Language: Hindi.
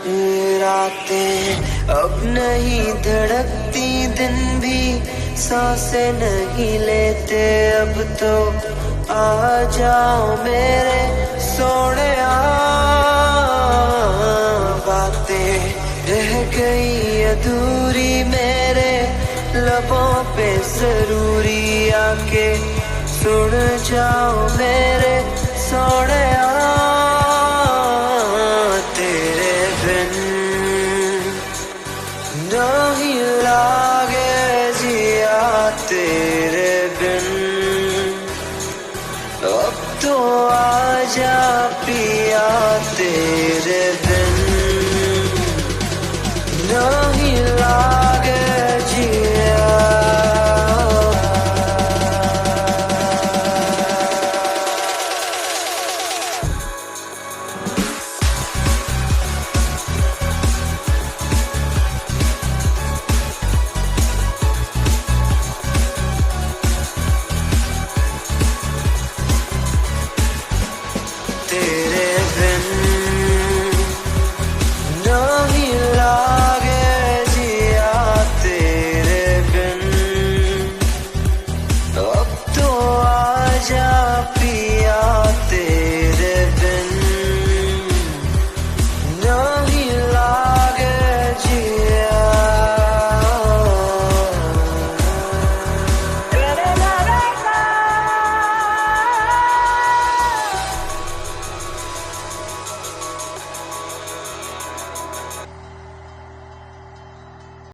रातें अब नहीं धड़कती, दिन भी सांसें नहीं लेते अब तो। आ जाओ मेरे सोनिया, बातें रह गई अधूरी मेरे लबों पे जरूरी, आके सुन जाओ मेरे सोनिया।